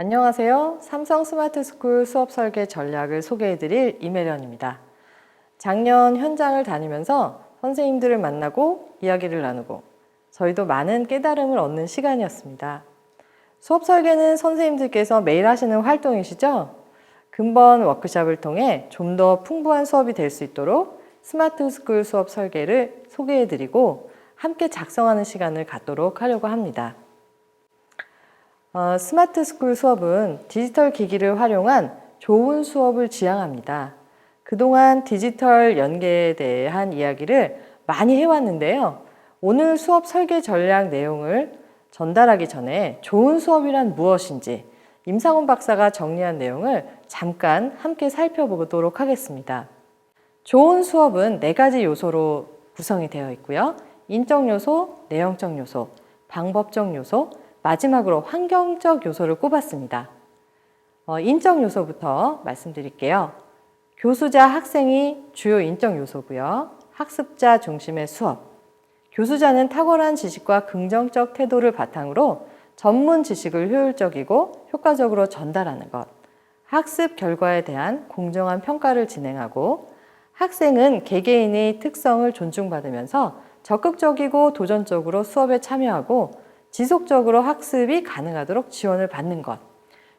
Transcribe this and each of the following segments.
안녕하세요. 삼성 스마트스쿨 수업 설계 전략을 소개해드릴 이매련입니다. 작년 현장을 다니면서 선생님들을 만나고 이야기를 나누고 저희도 많은 깨달음을 얻는 시간이었습니다. 수업 설계는 선생님들께서 매일 하시는 활동이시죠? 근본 워크숍을 통해 좀 더 풍부한 수업이 될 수 있도록 스마트스쿨 수업 설계를 소개해드리고 함께 작성하는 시간을 갖도록 하려고 합니다. 스마트스쿨 수업은 디지털 기기를 활용한 좋은 수업을 지향합니다. 그동안 디지털 연계에 대한 이야기를 많이 해왔는데요. 오늘 수업 설계 전략 내용을 전달하기 전에 좋은 수업이란 무엇인지 임상훈 박사가 정리한 내용을 잠깐 함께 살펴보도록 하겠습니다. 좋은 수업은 4가지 요소로 구성이 되어 있고요. 인적 요소, 내용적 요소, 방법적 요소, 마지막으로 환경적 요소를 꼽았습니다. 인적 요소부터 말씀드릴게요. 교수자, 학생이 주요 인적 요소고요. 학습자 중심의 수업. 교수자는 탁월한 지식과 긍정적 태도를 바탕으로 전문 지식을 효율적이고 효과적으로 전달하는 것. 학습 결과에 대한 공정한 평가를 진행하고 학생은 개개인의 특성을 존중받으면서 적극적이고 도전적으로 수업에 참여하고 지속적으로 학습이 가능하도록 지원을 받는 것.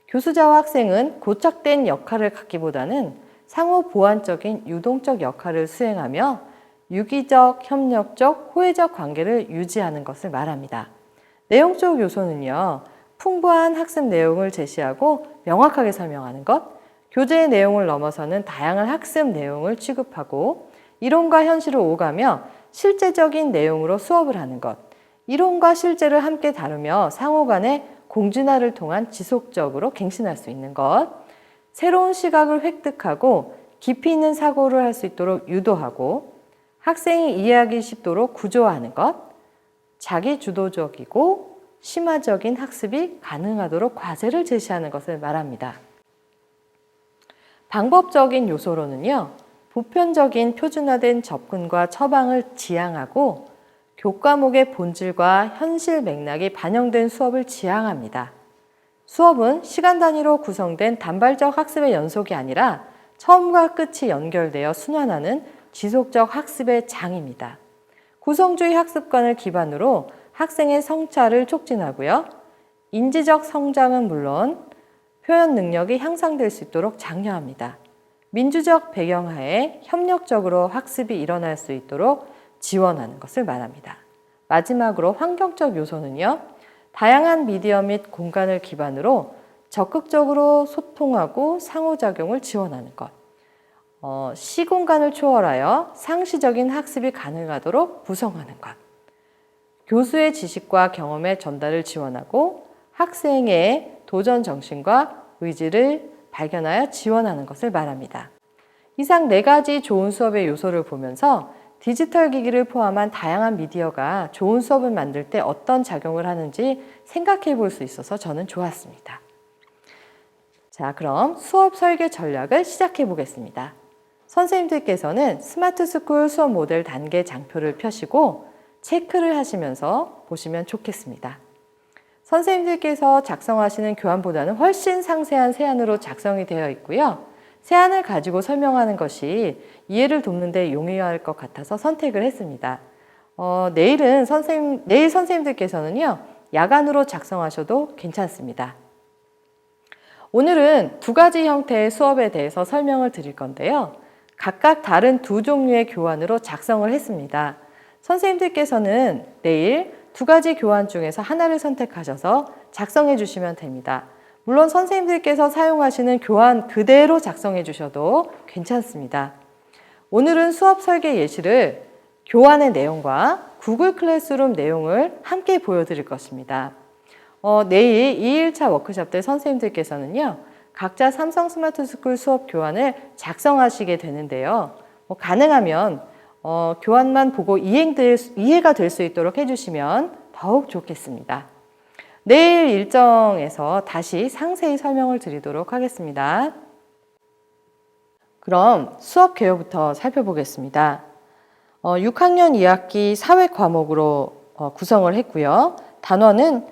교수자와 학생은 고착된 역할을 갖기보다는 상호 보완적인 유동적 역할을 수행하며 유기적, 협력적, 호혜적 관계를 유지하는 것을 말합니다. 내용적 요소는요, 풍부한 학습 내용을 제시하고 명확하게 설명하는 것, 교재의 내용을 넘어서는 다양한 학습 내용을 취급하고 이론과 현실을 오가며 실제적인 내용으로 수업을 하는 것, 이론과 실제를 함께 다루며 상호 간의 공진화를 통한 지속적으로 갱신할 수 있는 것, 새로운 시각을 획득하고 깊이 있는 사고를 할 수 있도록 유도하고 학생이 이해하기 쉽도록 구조화하는 것, 자기주도적이고 심화적인 학습이 가능하도록 과제를 제시하는 것을 말합니다. 방법적인 요소로는요, 보편적인 표준화된 접근과 처방을 지향하고 교과목의 본질과 현실 맥락이 반영된 수업을 지향합니다. 수업은 시간 단위로 구성된 단발적 학습의 연속이 아니라 처음과 끝이 연결되어 순환하는 지속적 학습의 장입니다. 구성주의 학습관을 기반으로 학생의 성찰을 촉진하고요. 인지적 성장은 물론 표현 능력이 향상될 수 있도록 장려합니다. 민주적 배경하에 협력적으로 학습이 일어날 수 있도록 지원하는 것을 말합니다. 마지막으로 환경적 요소는요, 다양한 미디어 및 공간을 기반으로 적극적으로 소통하고 상호작용을 지원하는 것, 시공간을 초월하여 상시적인 학습이 가능하도록 구성하는 것, 교수의 지식과 경험의 전달을 지원하고 학생의 도전 정신과 의지를 발견하여 지원하는 것을 말합니다. 이상 4가지 좋은 수업의 요소를 보면서 디지털 기기를 포함한 다양한 미디어가 좋은 수업을 만들 때 어떤 작용을 하는지 생각해 볼 수 있어서 저는 좋았습니다. 자, 그럼 수업 설계 전략을 시작해 보겠습니다. 선생님들께서는 스마트스쿨 수업 모델 단계 장표를 펴시고 체크를 하시면서 보시면 좋겠습니다. 선생님들께서 작성하시는 교환보다는 훨씬 상세한 세안으로 작성이 되어 있고요. 세안을 가지고 설명하는 것이 이해를 돕는 데 용이할 것 같아서 선택을 했습니다. 내일 선생님들께서는요, 야간으로 작성하셔도 괜찮습니다. 오늘은 2가지 형태의 수업에 대해서 설명을 드릴 건데요. 각각 다른 2종류의 교환으로 작성을 했습니다. 선생님들께서는 내일 2가지 교환 중에서 하나를 선택하셔서 작성해 주시면 됩니다. 물론 선생님들께서 사용하시는 교환 그대로 작성해 주셔도 괜찮습니다. 오늘은 수업 설계 예시를 교환의 내용과 구글 클래스룸 내용을 함께 보여드릴 것입니다. 내일 2일차 워크숍 때 선생님들께서는요, 각자 삼성 스마트스쿨 수업 교환을 작성하시게 되는데요. 가능하면 교환만 보고 이해가 될 수 있도록 해주시면 더욱 좋겠습니다. 내일 일정에서 다시 상세히 설명을 드리도록 하겠습니다. 그럼 수업 개요부터 살펴보겠습니다. 6학년 2학기 사회 과목으로 구성을 했고요. 단원은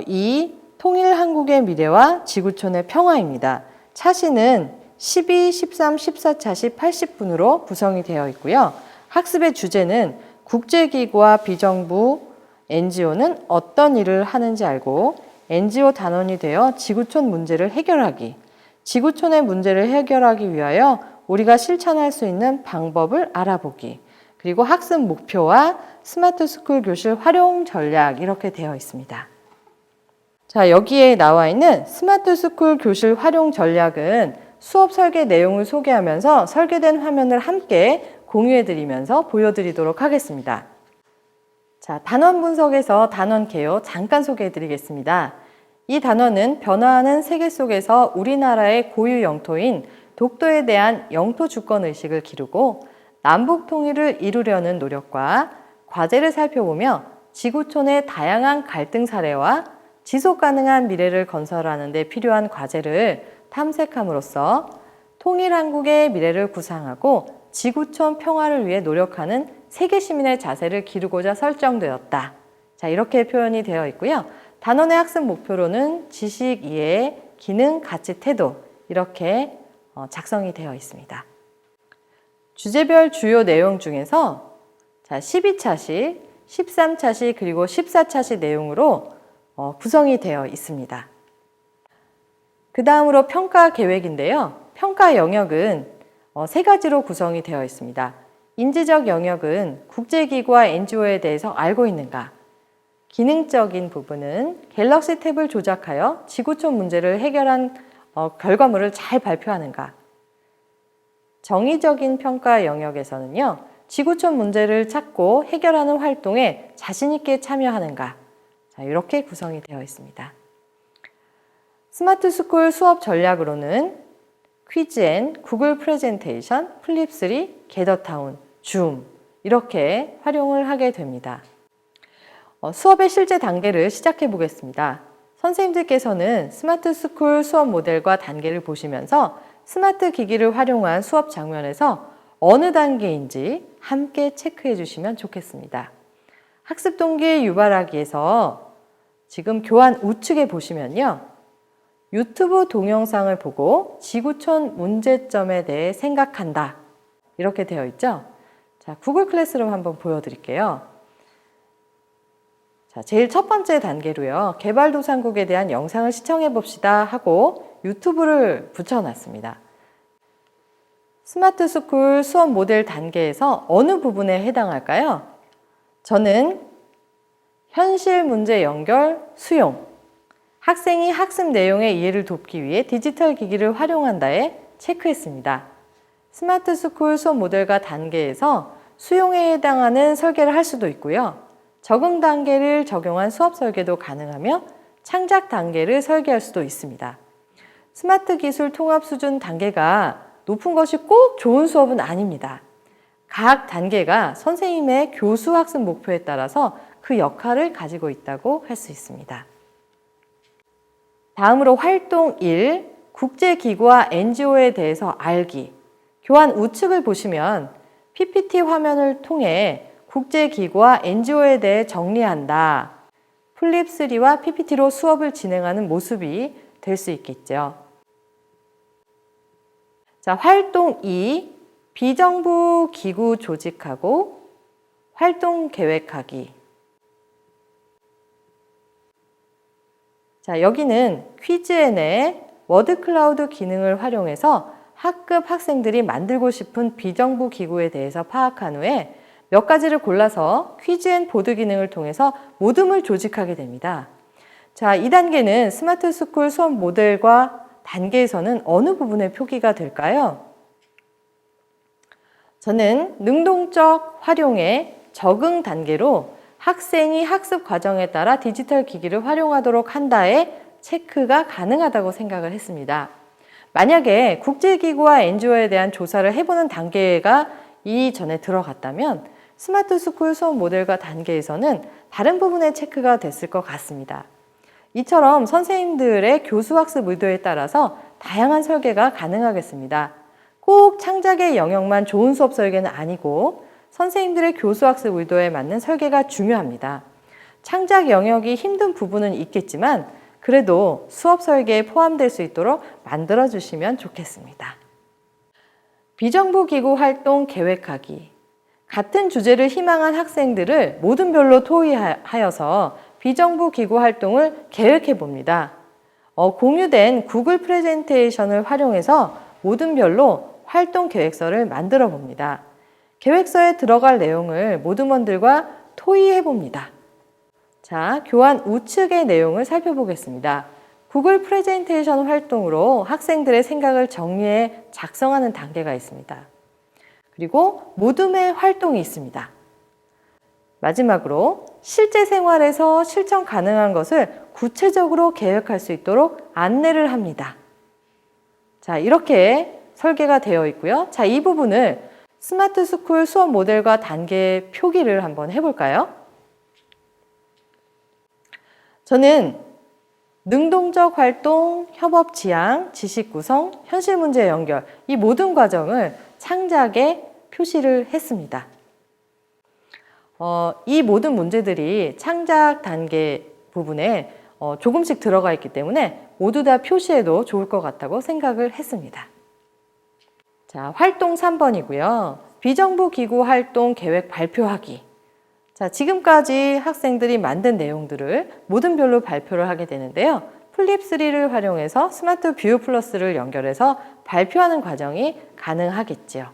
이, 통일 한국의 미래와 지구촌의 평화입니다. 차시는 12, 13, 14차시 80분으로 구성이 되어 있고요. 학습의 주제는 국제기구와 비정부, NGO는 어떤 일을 하는지 알고 NGO 단원이 되어 지구촌 문제를 해결하기, 지구촌의 문제를 해결하기 위하여 우리가 실천할 수 있는 방법을 알아보기, 그리고 학습 목표와 스마트 스쿨 교실 활용 전략 이렇게 되어 있습니다. 자, 여기에 나와 있는 스마트 스쿨 교실 활용 전략은 수업 설계 내용을 소개하면서 설계된 화면을 함께 공유해 드리면서 보여드리도록 하겠습니다. 자, 단원 분석에서 단원 개요 잠깐 소개해 드리겠습니다. 이 단원은 변화하는 세계 속에서 우리나라의 고유 영토인 독도에 대한 영토 주권 의식을 기르고 남북 통일을 이루려는 노력과 과제를 살펴보며 지구촌의 다양한 갈등 사례와 지속 가능한 미래를 건설하는 데 필요한 과제를 탐색함으로써 통일 한국의 미래를 구상하고 지구촌 평화를 위해 노력하는 세계 시민의 자세를 기르고자 설정되었다. 자, 이렇게 표현이 되어 있고요. 단원의 학습 목표로는 지식, 이해, 기능, 가치, 태도 이렇게 작성이 되어 있습니다. 주제별 주요 내용 중에서 12차시, 13차시 그리고 14차시 내용으로 구성이 되어 있습니다. 그 다음으로 평가 계획인데요. 평가 영역은 세 가지로 구성이 되어 있습니다. 인지적 영역은 국제기구와 NGO에 대해서 알고 있는가? 기능적인 부분은 갤럭시 탭을 조작하여 지구촌 문제를 해결한 결과물을 잘 발표하는가? 정의적인 평가 영역에서는요, 지구촌 문제를 찾고 해결하는 활동에 자신 있게 참여하는가? 자, 이렇게 구성이 되어 있습니다. 스마트 스쿨 수업 전략으로는 퀴즈 앤 구글 프레젠테이션, 플립3, 게더타운, 줌 이렇게 활용을 하게 됩니다. 수업의 실제 단계를 시작해 보겠습니다. 선생님들께서는 스마트 스쿨 수업 모델과 단계를 보시면서 스마트 기기를 활용한 수업 장면에서 어느 단계인지 함께 체크해 주시면 좋겠습니다. 학습 동기 유발하기에서 지금 교환 우측에 보시면요. 유튜브 동영상을 보고 지구촌 문제점에 대해 생각한다. 이렇게 되어 있죠? 자, 구글 클래스룸 한번 보여드릴게요. 자, 제일 첫 번째 단계로요. 개발도상국에 대한 영상을 시청해 봅시다 하고 유튜브를 붙여놨습니다. 스마트 스쿨 수업 모델 단계에서 어느 부분에 해당할까요? 저는 현실 문제 연결, 수용. 학생이 학습 내용의 이해를 돕기 위해 디지털 기기를 활용한다에 체크했습니다. 스마트 스쿨 수업 모델과 단계에서 수용에 해당하는 설계를 할 수도 있고요. 적응 단계를 적용한 수업 설계도 가능하며 창작 단계를 설계할 수도 있습니다. 스마트 기술 통합 수준 단계가 높은 것이 꼭 좋은 수업은 아닙니다. 각 단계가 선생님의 교수 학습 목표에 따라서 그 역할을 가지고 있다고 할 수 있습니다. 다음으로 활동 1, 국제기구와 NGO에 대해서 알기. 교환 우측을 보시면 PPT 화면을 통해 국제기구와 NGO에 대해 정리한다. 플립3와 PPT로 수업을 진행하는 모습이 될 수 있겠죠. 자, 활동 2, 비정부 기구 조직하고 활동 계획하기. 자, 여기는 퀴즈앤의 워드 클라우드 기능을 활용해서 학급 학생들이 만들고 싶은 비정부 기구에 대해서 파악한 후에 몇 가지를 골라서 퀴즈앤 보드 기능을 통해서 모둠을 조직하게 됩니다. 자, 이 단계는 스마트 스쿨 수업 모델과 단계에서는 어느 부분에 표기가 될까요? 저는 능동적 활용의 적응 단계로 학생이 학습 과정에 따라 디지털 기기를 활용하도록 한다에 체크가 가능하다고 생각을 했습니다. 만약에 국제기구와 NGO에 대한 조사를 해보는 단계가 이전에 들어갔다면 스마트 스쿨 수업 모델과 단계에서는 다른 부분에 체크가 됐을 것 같습니다. 이처럼 선생님들의 교수 학습 의도에 따라서 다양한 설계가 가능하겠습니다. 꼭 창작의 영역만 좋은 수업 설계는 아니고 선생님들의 교수 학습 의도에 맞는 설계가 중요합니다. 창작 영역이 힘든 부분은 있겠지만 그래도 수업 설계에 포함될 수 있도록 만들어 주시면 좋겠습니다. 비정부 기구 활동 계획하기. 같은 주제를 희망한 학생들을 모든 별로 토의하여서 비정부 기구 활동을 계획해 봅니다. 공유된 구글 프레젠테이션을 활용해서 모든 별로 활동 계획서를 만들어 봅니다. 계획서에 들어갈 내용을 모둠원들과 토의해 봅니다. 자, 교환 우측의 내용을 살펴보겠습니다. 구글 프레젠테이션 활동으로 학생들의 생각을 정리해 작성하는 단계가 있습니다. 그리고 모둠의 활동이 있습니다. 마지막으로 실제 생활에서 실천 가능한 것을 구체적으로 계획할 수 있도록 안내를 합니다. 자, 이렇게 설계가 되어 있고요. 자, 이 부분을 스마트 스쿨 수업 모델과 단계 표기를 한번 해볼까요? 저는 능동적 활동, 협업 지향, 지식 구성, 현실 문제 연결 이 모든 과정을 창작에 표시를 했습니다. 이 모든 문제들이 창작 단계 부분에 조금씩 들어가 있기 때문에 모두 다 표시해도 좋을 것 같다고 생각을 했습니다. 자, 활동 3번이고요. 비정부 기구 활동 계획 발표하기. 자, 지금까지 학생들이 만든 내용들을 모든 별로 발표를 하게 되는데요. 플립3를 활용해서 스마트 뷰 플러스를 연결해서 발표하는 과정이 가능하겠지요.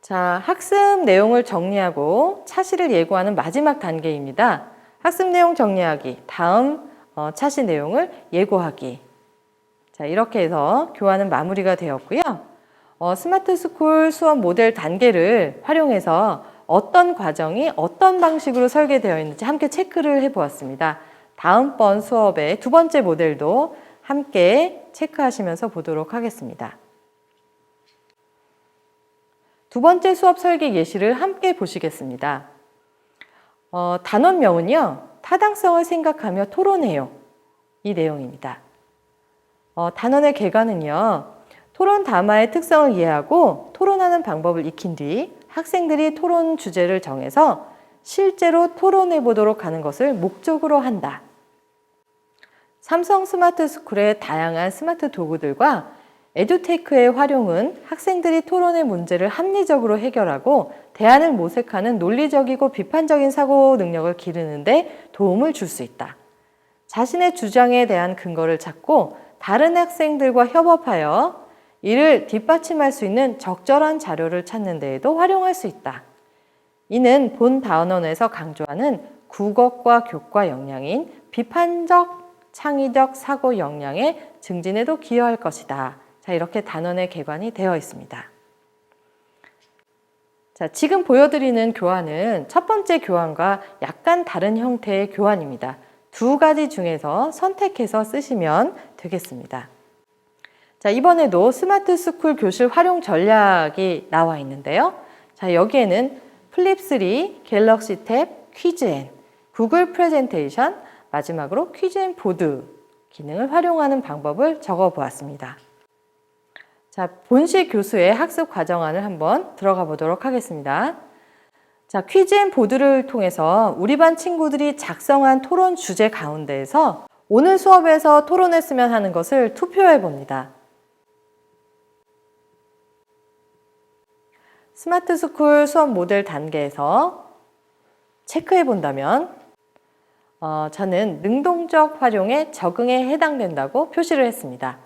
자, 학습 내용을 정리하고 차시를 예고하는 마지막 단계입니다. 학습 내용 정리하기, 다음 차시 내용을 예고하기. 자, 이렇게 해서 교환은 마무리가 되었고요. 스마트 스쿨 수업 모델 단계를 활용해서 어떤 과정이 어떤 방식으로 설계되어 있는지 함께 체크를 해보았습니다. 다음번 수업의 두 번째 모델도 함께 체크하시면서 보도록 하겠습니다. 두 번째 수업 설계 예시를 함께 보시겠습니다. 단원명은요, 타당성을 생각하며 토론해요. 이 내용입니다. 단원의 개관은요, 토론 담화의 특성을 이해하고 토론하는 방법을 익힌 뒤 학생들이 토론 주제를 정해서 실제로 토론해 보도록 하는 것을 목적으로 한다. 삼성 스마트 스쿨의 다양한 스마트 도구들과 에듀테크의 활용은 학생들이 토론의 문제를 합리적으로 해결하고 대안을 모색하는 논리적이고 비판적인 사고 능력을 기르는 데 도움을 줄 수 있다. 자신의 주장에 대한 근거를 찾고 다른 학생들과 협업하여 이를 뒷받침할 수 있는 적절한 자료를 찾는 데에도 활용할 수 있다. 이는 본 단원에서 강조하는 국어과 교과 역량인 비판적, 창의적 사고 역량의 증진에도 기여할 것이다. 자, 이렇게 단원의 개관이 되어 있습니다. 자, 지금 보여드리는 교환은 첫 번째 교환과 약간 다른 형태의 교환입니다. 두 가지 중에서 선택해서 쓰시면 되겠습니다. 자, 이번에도 스마트 스쿨 교실 활용 전략이 나와 있는데요. 자, 여기에는 플립3, 갤럭시 탭, 퀴즈앤, 구글 프레젠테이션, 마지막으로 퀴즈앤 보드 기능을 활용하는 방법을 적어 보았습니다. 자, 본시 교수의 학습 과정안을 한번 들어가 보도록 하겠습니다. 자, 퀴즈앤 보드를 통해서 우리 반 친구들이 작성한 토론 주제 가운데에서 오늘 수업에서 토론했으면 하는 것을 투표해 봅니다. 스마트 스쿨 수업 모델 단계에서 체크해 본다면 저는 능동적 활용에 적응에 해당된다고 표시를 했습니다.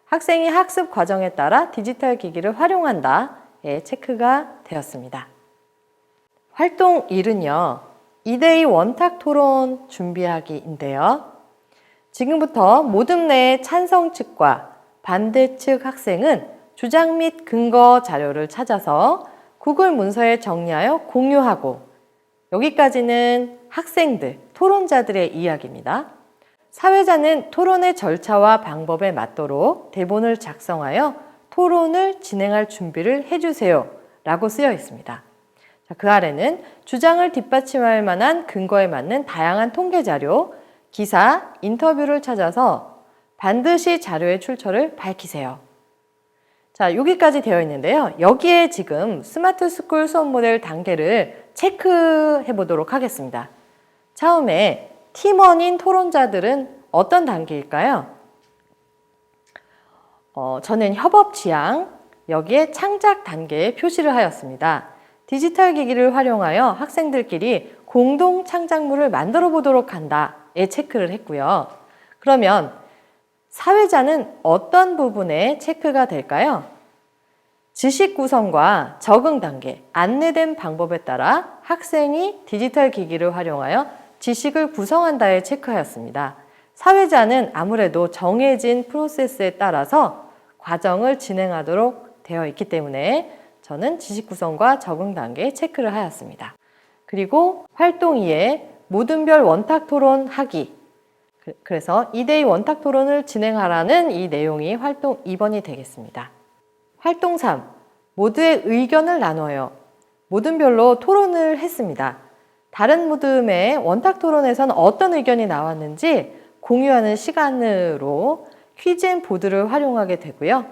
학생이 학습 과정에 따라 디지털 기기를 활용한다에 체크가 되었습니다. 활동 1은요. 2대2 원탁 토론 준비하기인데요. 지금부터 모둠 내의 찬성 측과 반대 측 학생은 주장 및 근거 자료를 찾아서 구글 문서에 정리하여 공유하고, 여기까지는 학생들, 토론자들의 이야기입니다. 사회자는 토론의 절차와 방법에 맞도록 대본을 작성하여 토론을 진행할 준비를 해주세요 라고 쓰여 있습니다. 자, 그 아래는 주장을 뒷받침할 만한 근거에 맞는 다양한 통계 자료, 기사, 인터뷰를 찾아서 반드시 자료의 출처를 밝히세요. 자, 여기까지 되어 있는데요. 여기에 지금 스마트 스쿨 수업 모델 단계를 체크해 보도록 하겠습니다. 처음에 팀원인 토론자들은 어떤 단계일까요? 저는 협업 지향, 여기에 창작 단계에 표시를 하였습니다. 디지털 기기를 활용하여 학생들끼리 공동 창작물을 만들어 보도록 한다에 체크를 했고요. 그러면 사회자는 어떤 부분에 체크가 될까요? 지식 구성과 적응 단계, 안내된 방법에 따라 학생이 디지털 기기를 활용하여 지식을 구성한다에 체크하였습니다. 사회자는 아무래도 정해진 프로세스에 따라서 과정을 진행하도록 되어 있기 때문에 저는 지식 구성과 적응 단계에 체크를 하였습니다. 그리고 활동 2에 모든 별 원탁 토론 하기. 그래서 2대2 원탁 토론을 진행하라는 이 내용이 활동 2번이 되겠습니다. 활동 3, 모두의 의견을 나눠요. 모든 별로 토론을 했습니다. 다른 모듬의 원탁 토론에서는 어떤 의견이 나왔는지 공유하는 시간으로 퀴즈 앤 보드를 활용하게 되고요.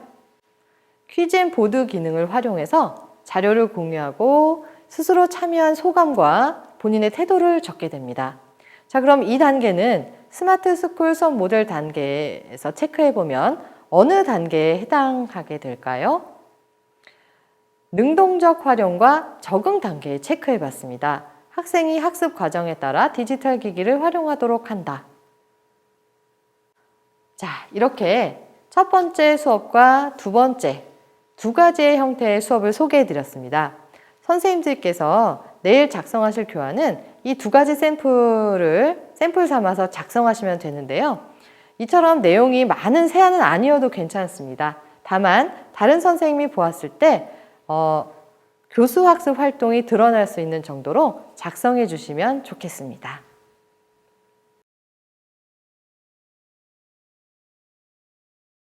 퀴즈 앤 보드 기능을 활용해서 자료를 공유하고 스스로 참여한 소감과 본인의 태도를 적게 됩니다. 자, 그럼 이 단계는 스마트 스쿨 수업 모델 단계에서 체크해보면 어느 단계에 해당하게 될까요? 능동적 활용과 적응 단계에 체크해봤습니다. 학생이 학습 과정에 따라 디지털 기기를 활용하도록 한다. 자, 이렇게 첫 번째 수업과 두 번째 두 가지의 형태의 수업을 소개해드렸습니다. 선생님들께서 내일 작성하실 교환은 이 두 가지 샘플 삼아서 작성하시면 되는데요. 이처럼 내용이 많은 세안은 아니어도 괜찮습니다. 다만 다른 선생님이 보았을 때 교수학습 활동이 드러날 수 있는 정도로 작성해 주시면 좋겠습니다.